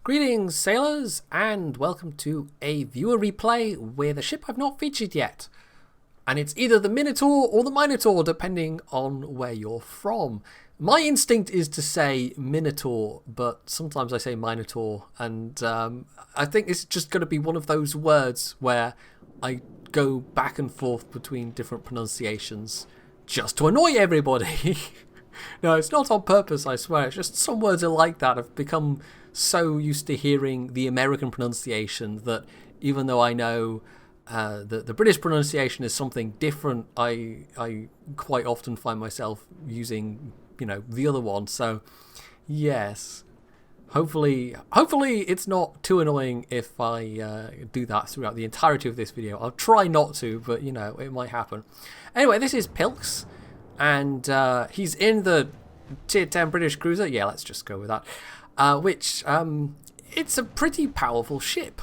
Greetings sailors and welcome to a viewer replay with a ship I've not featured yet. And it's either the Minotaur or the Minotaur depending on where you're from. My instinct is to say Minotaur, but sometimes I say Minotaur, and I think it's just going to be one of those words where I go back and forth between different pronunciations just to annoy everybody. No, it's not on purpose, I swear. It's just some words are like that. I've become so used to hearing the American pronunciation that even though I know that the British pronunciation is something different, I quite often find myself using, the other one. So, yes. Hopefully it's not too annoying if I do that throughout the entirety of this video. I'll try not to, but, it might happen. Anyway, this is Pilks. And he's in the Tier 10 British cruiser. Yeah, let's just go with that. Which, it's a pretty powerful ship.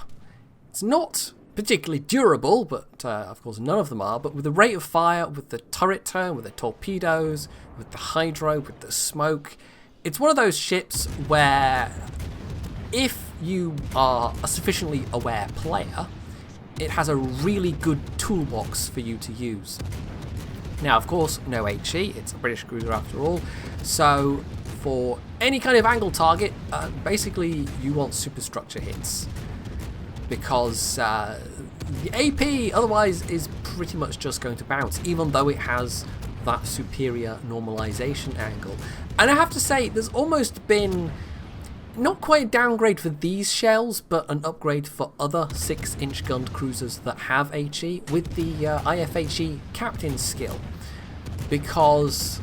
It's not particularly durable, but of course none of them are. But with the rate of fire, with the turret turn, with the torpedoes, with the hydro, with the smoke, it's one of those ships where if you are a sufficiently aware player, it has a really good toolbox for you to use. Now, of course, no HE, it's a British cruiser after all, so for any kind of angle target, basically you want superstructure hits, because the AP otherwise is pretty much just going to bounce, even though it has that superior normalization angle. And I have to say, there's almost been not quite a downgrade for these shells, but an upgrade for other 6-inch gunned cruisers that have HE with the IFHE captain skill. Because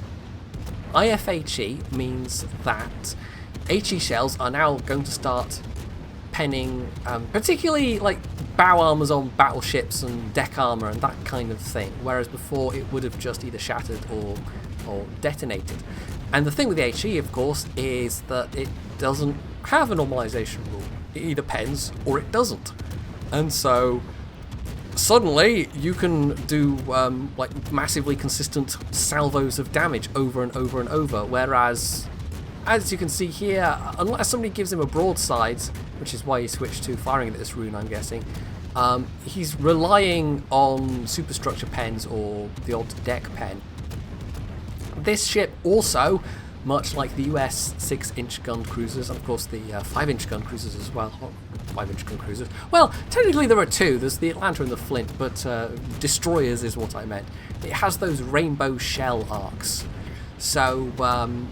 IFHE means that HE shells are now going to start penning, particularly like bow armors on battleships and deck armor and that kind of thing, whereas before it would have just either shattered or detonated. And the thing with the HE, of course, is that it doesn't have a normalization rule. It either pens or it doesn't. And so suddenly you can do like massively consistent salvos of damage over and over and over, whereas as you can see here, unless somebody gives him a broadside, which is why he switched to firing at this rune, I'm guessing, he's relying on superstructure pens or the odd deck pen. This ship also, much like the US 6-inch gun cruisers, and of course the 5-inch gun cruisers as well. 5-inch gun cruisers. Well, technically there are two. There's the Atlanta and the Flint, but destroyers is what I meant. It has those rainbow shell arcs. So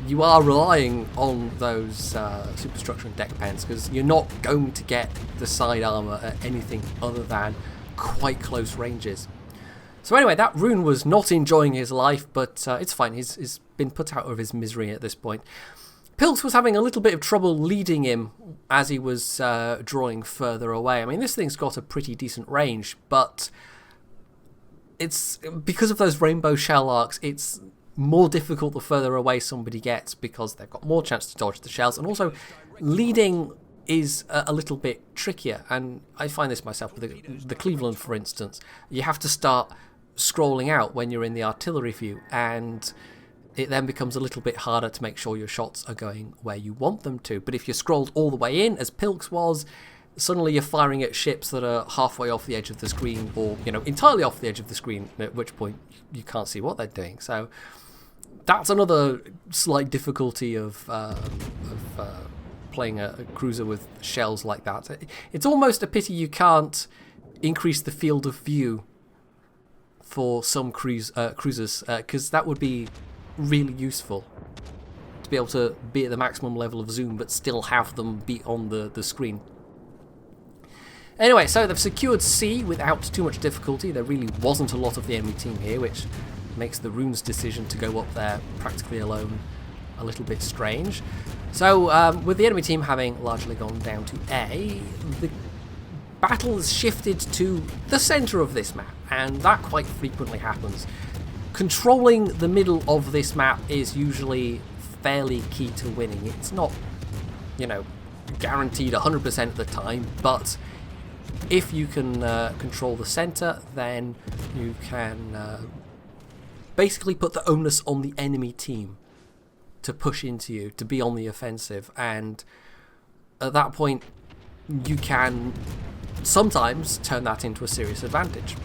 you are relying on those superstructure and deck pens, because you're not going to get the side armor at anything other than quite close ranges. So anyway, that rune was not enjoying his life, but it's fine. He's been put out of his misery at this point. Pilks was having a little bit of trouble leading him as he was drawing further away. I mean, this thing's got a pretty decent range, but it's because of those rainbow shell arcs, it's more difficult the further away somebody gets, because they've got more chance to dodge the shells, and also leading is a little bit trickier. And I find this myself with the Cleveland, for instance. You have to start scrolling out when you're in the artillery view, and it then becomes a little bit harder to make sure your shots are going where you want them to. But if you're scrolled all the way in, as Pilks was, suddenly you're firing at ships that are halfway off the edge of the screen, or entirely off the edge of the screen, at which point you can't see what they're doing. So that's another slight difficulty of playing a cruiser with shells like that. It's almost a pity you can't increase the field of view for some cruisers, because that would be really useful, to be able to be at the maximum level of zoom but still have them be on the screen. Anyway, so they've secured C without too much difficulty. There really wasn't a lot of the enemy team here, which makes the rune's decision to go up there practically alone a little bit strange. So with the enemy team having largely gone down to A, the battle has shifted to the centre of this map, and that quite frequently happens. Controlling the middle of this map is usually fairly key to winning. It's not, guaranteed 100% of the time, but if you can control the centre, then you can basically put the onus on the enemy team to push into you, to be on the offensive, and at that point you can sometimes turn that into a serious advantage.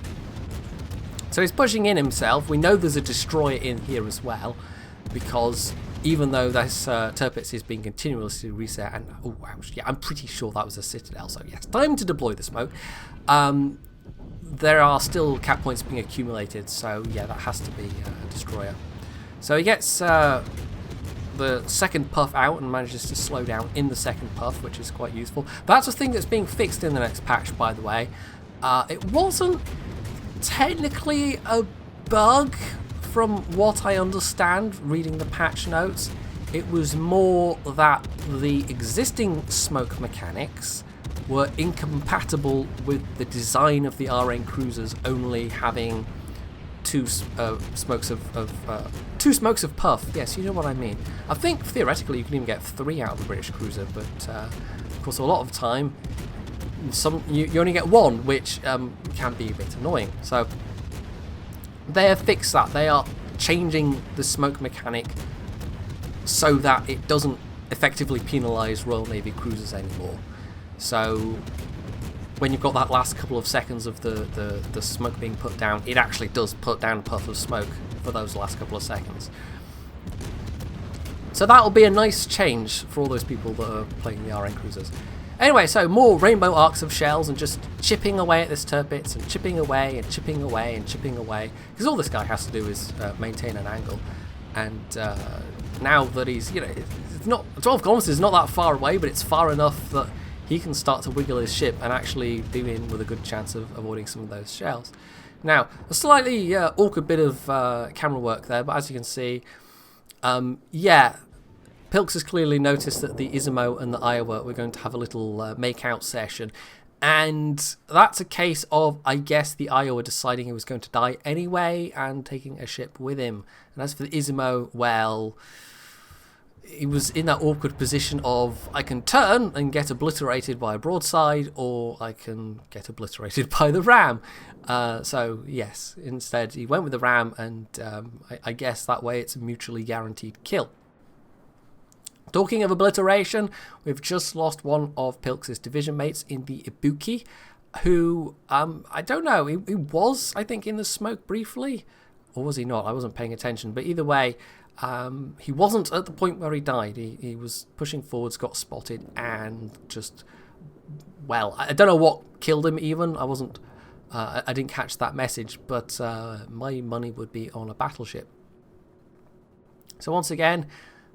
So he's pushing in himself. We know there's a destroyer in here as well, because even though this Tirpitz is being continuously reset, and oh ouch, yeah, I'm pretty sure that was a citadel, so yes, time to deploy the smoke. There are still cap points being accumulated, so yeah, that has to be a destroyer. So he gets the second puff out and manages to slow down in the second puff, which is quite useful. That's a thing that's being fixed in the next patch, by the way. It wasn't technically a bug from what I understand reading the patch notes. It was more that the existing smoke mechanics were incompatible with the design of the RN cruisers only having two smokes of puff. Yes, you know what I mean. I think theoretically you can even get 3 out of the British cruiser, but of course a lot of the time you only get 1, which can be a bit annoying. So they have fixed that. They are changing the smoke mechanic so that it doesn't effectively penalise Royal Navy cruisers anymore. So when you've got that last couple of seconds of the smoke being put down, it actually does put down a puff of smoke for those last couple of seconds. So that'll be a nice change for all those people that are playing the RN cruisers. Anyway, so more rainbow arcs of shells and just chipping away at this Tirpitz and chipping away and chipping away and chipping away, because all this guy has to do is maintain an angle. And now that he's, you know, it's not 12 kilometers is not that far away, but it's far enough that he can start to wiggle his ship and actually be in with a good chance of avoiding some of those shells. Now, a slightly awkward bit of camera work there, but as you can see, yeah, Pilks has clearly noticed that the Izumo and the Iowa were going to have a little make-out session, and that's a case of, I guess, the Iowa deciding he was going to die anyway and taking a ship with him. And as for the Izumo, well, he was in that awkward position of, I can turn and get obliterated by a broadside, or I can get obliterated by the ram. So yes, instead he went with the ram, and I guess that way it's a mutually guaranteed kill. Talking of obliteration, we've just lost one of Pilks' division mates in the Ibuki, who, I don't know, he was, I think, in the smoke briefly, or was he not? I wasn't paying attention, but either way, he wasn't at the point where he died. He was pushing forwards, got spotted, and just, well, I don't know what killed him even. I didn't catch that message, but my money would be on a battleship. So once again,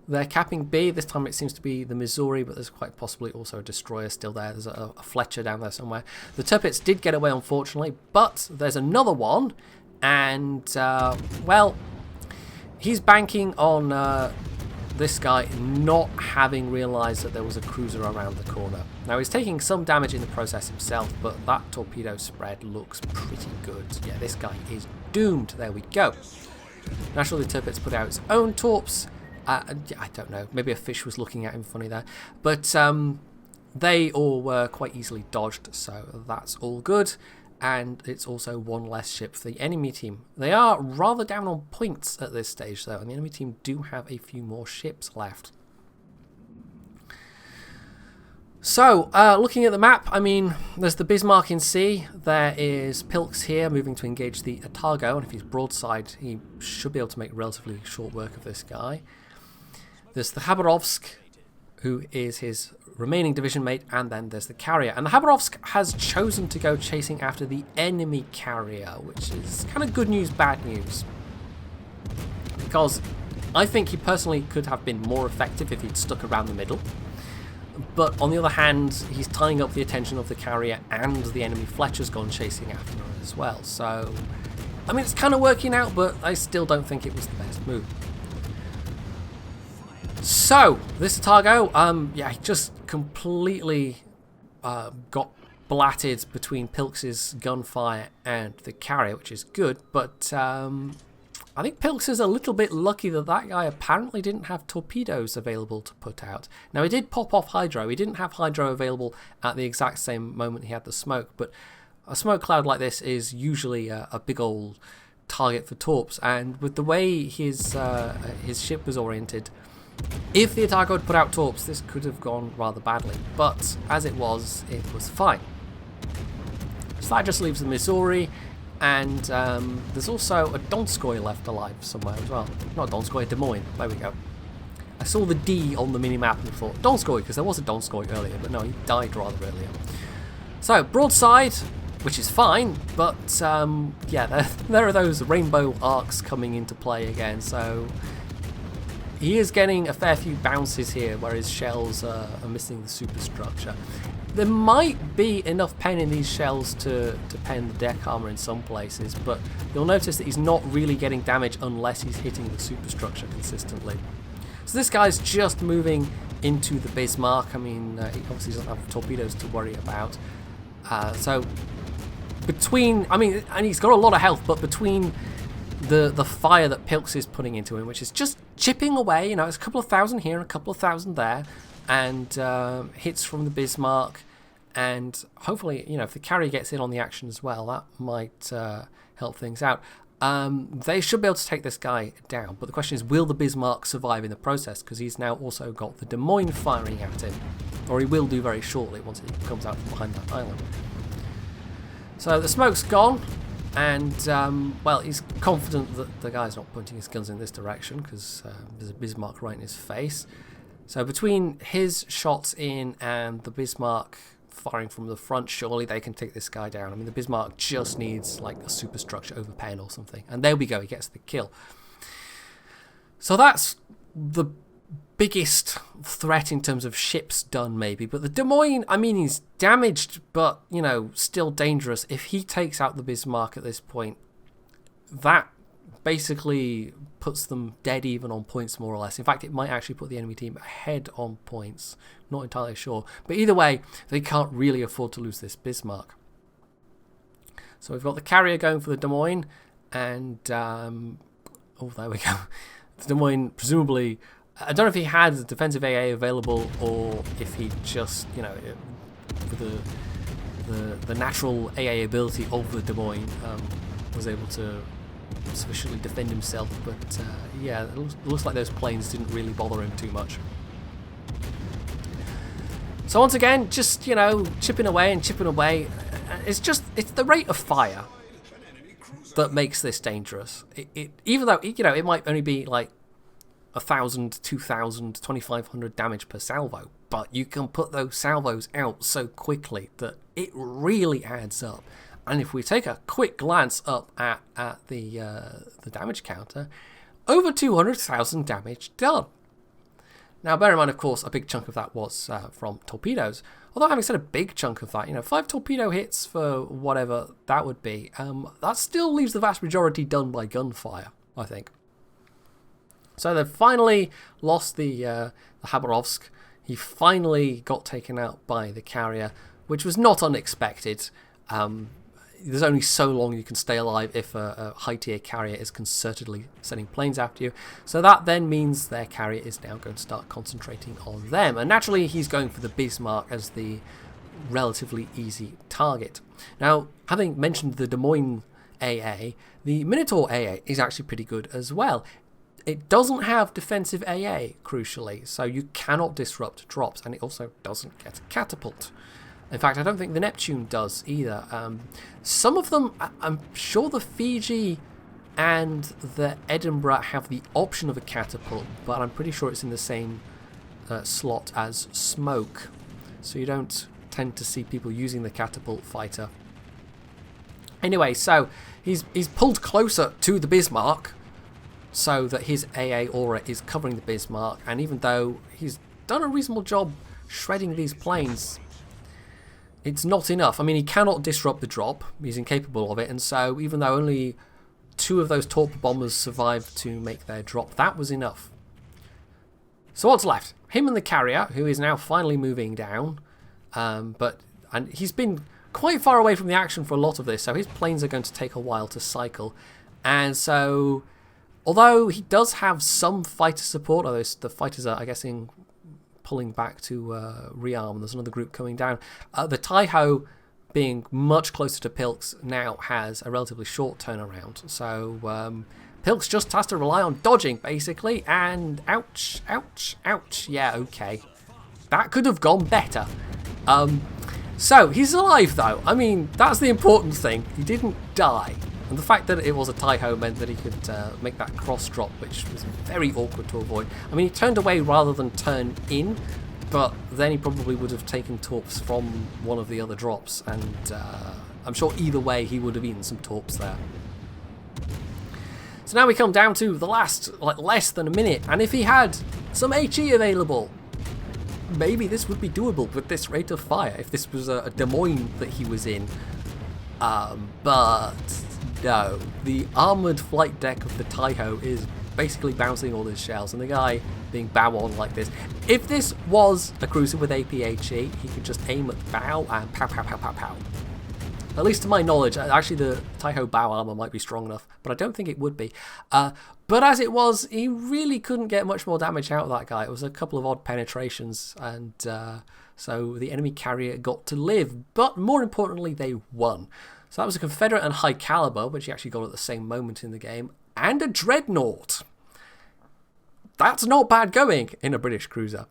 they're capping B. This time it seems to be the Missouri, but there's quite possibly also a destroyer still there. There's a Fletcher down there somewhere. The Tirpitz did get away, unfortunately, but there's another one, and, well, he's banking on this guy not having realised that there was a cruiser around the corner. Now, he's taking some damage in the process himself, but that torpedo spread looks pretty good. Yeah, this guy is doomed. There we go. Naturally, the Tirpitz put out its own torps. I don't know, maybe a fish was looking at him funny there, but they all were quite easily dodged, so that's all good. And it's also one less ship for the enemy team. They are rather down on points at this stage, though, and the enemy team do have a few more ships left. So, looking at the map, I mean, there's the Bismarck in sea. There is Pilks here, moving to engage the Otago, and if he's broadside, he should be able to make relatively short work of this guy. There's the Khabarovsk, who is his remaining division mate, and then there's the carrier. And the Khabarovsk has chosen to go chasing after the enemy carrier, which is kind of good news, bad news. Because I think he personally could have been more effective if he'd stuck around the middle. But on the other hand, he's tying up the attention of the carrier, and the enemy Fletcher's gone chasing after her as well. So, I mean, it's kind of working out, but I still don't think it was the best move. So, this Otago, yeah, he just completely got blatted between Pilks' gunfire and the carrier, which is good, but I think Pilks is a little bit lucky that that guy apparently didn't have torpedoes available to put out. Now, he did pop off hydro. He didn't have hydro available at the exact same moment he had the smoke, but a smoke cloud like this is usually a big old target for torps, and with the way his ship was oriented, If the attack had put out torps, this could have gone rather badly, but as it was fine. So that just leaves the Missouri, and there's also a Donskoy left alive somewhere as well. Not Donskoy, Des Moines. There we go. I saw the D on the mini-map and thought, Donskoy, because there was a Donskoy earlier, but no, he died rather earlier. So, broadside, which is fine, but yeah, there are those rainbow arcs coming into play again, so he is getting a fair few bounces here where his shells are missing the superstructure. There might be enough pen in these shells to pen the deck armor in some places, but you'll notice that he's not really getting damage unless he's hitting the superstructure consistently. So this guy's just moving into the Bismarck. I mean, he obviously doesn't have torpedoes to worry about. So between, I mean, and he's got a lot of health, but between the fire that Pilks is putting into him, which is just chipping away, you know, it's a couple of thousand here and a couple of thousand there, and hits from the Bismarck, and hopefully, you know, if the carrier gets in on the action as well, that might help things out. They should be able to take this guy down, but the question is, will the Bismarck survive in the process? Because he's now also got the Des Moines firing at him, or he will do very shortly once he comes out from behind that island. So the smoke's gone, and well, he's confident that the guy's not pointing his guns in this direction because there's a Bismarck right in his face. So between his shots in and the Bismarck firing from the front, surely they can take this guy down. I mean, the Bismarck just needs like a superstructure over pen or something, and there we go, he gets the kill. So that's the biggest threat in terms of ships done, maybe. But the Des Moines, I mean, he's damaged, but, you know, still dangerous. If he takes out the Bismarck at this point, that basically puts them dead even on points, more or less. In fact, it might actually put the enemy team ahead on points. Not entirely sure. But either way, they can't really afford to lose this Bismarck. So we've got the carrier going for the Des Moines, and oh, there we go. The Des Moines, presumably, I don't know if he had the defensive AA available, or if he just, you know, with the natural AA ability of the Des Moines, was able to sufficiently defend himself. But yeah, it looks like those planes didn't really bother him too much. So once again, just, you know, chipping away and chipping away. It's the rate of fire that makes this dangerous. Even though, you know, it might only be like 1,000, 2,000, 2,500 damage per salvo, but you can put those salvos out so quickly that it really adds up. And if we take a quick glance up at the damage counter, over 200,000 damage done. Now, bear in mind, of course, a big chunk of that was from torpedoes. Although, having said a big chunk of that, you know, 5 torpedo hits for whatever that would be, that still leaves the vast majority done by gunfire, I think. So they've finally lost the Khabarovsk. He finally got taken out by the carrier, which was not unexpected. There's only so long you can stay alive if a high-tier carrier is concertedly sending planes after you. So that then means their carrier is now going to start concentrating on them. And naturally, he's going for the Bismarck as the relatively easy target. Now, having mentioned the Des Moines AA, the Minotaur AA is actually pretty good as well. It doesn't have defensive AA, crucially, so you cannot disrupt drops, and it also doesn't get a catapult. In fact, I don't think the Neptune does either. Some of them, I'm sure the Fiji and the Edinburgh have the option of a catapult, but I'm pretty sure it's in the same slot as Smoke. So you don't tend to see people using the catapult fighter. Anyway, so he's pulled closer to the Bismarck so that his AA aura is covering the Bismarck, and even though he's done a reasonable job shredding these planes, it's not enough. I mean, he cannot disrupt the drop. He's incapable of it. And so even though only 2 of those torpedo bombers survived to make their drop, that was enough. So what's left? Him and the carrier, who is now finally moving down. And he's been quite far away from the action for a lot of this, so his planes are going to take a while to cycle. And so, although he does have some fighter support, although the fighters are, I guess, pulling back to rearm. There's another group coming down. The Taiho, being much closer to Pilks, now has a relatively short turnaround. So Pilks just has to rely on dodging, basically, and ouch, ouch, ouch. Yeah, okay. That could have gone better. So, he's alive, though. I mean, that's the important thing. He didn't die. And the fact that it was a Taiho meant that he could make that cross drop, which was very awkward to avoid. I mean, he turned away rather than turn in, but then he probably would have taken torps from one of the other drops, and I'm sure either way he would have eaten some torps there. So now we come down to the last, like, less than a minute, and if he had some HE available, maybe this would be doable with this rate of fire, if this was a Des Moines that he was in. But no, the armoured flight deck of the Taiho is basically bouncing all his shells, and the guy being bow on like this. If this was a cruiser with APHE, he could just aim at the bow and pow, pow, pow, pow, pow. At least to my knowledge, actually the Taiho bow armour might be strong enough, but I don't think it would be. But as it was, he really couldn't get much more damage out of that guy. It was a couple of odd penetrations, and so the enemy carrier got to live. But more importantly, they won. So that was a Confederate and High Caliber, which he actually got at the same moment in the game, and a Dreadnought. That's not bad going in a British cruiser.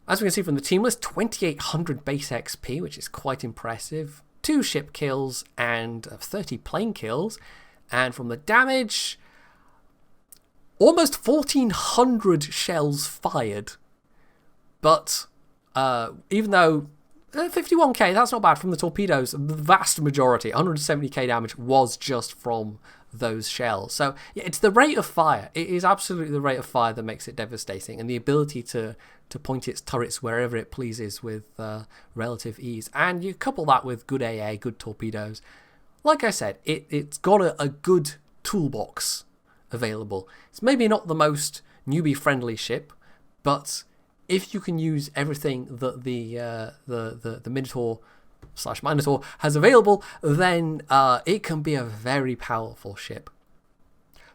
As we can see from the team list, 2,800 base XP, which is quite impressive. 2 ship kills and 30 plane kills. And from the damage, almost 1,400 shells fired. But even though 51k, that's not bad from the torpedoes, the vast majority, 170k damage, was just from those shells. So yeah, it's the rate of fire. It is absolutely the rate of fire that makes it devastating, and the ability to point its turrets wherever it pleases with relative ease. And you couple that with good AA, good torpedoes. Like I said, it's got a good toolbox available. It's maybe not the most newbie-friendly ship, but if you can use everything that the Minotaur/Minotaur has available, then it can be a very powerful ship.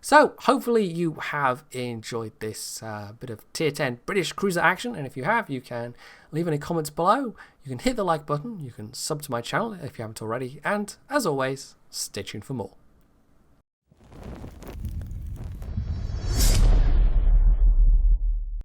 So hopefully you have enjoyed this bit of tier 10 British cruiser action, and if you have, you can leave any comments below. You can hit the like button, you can sub to my channel if you haven't already, and as always, stay tuned for more.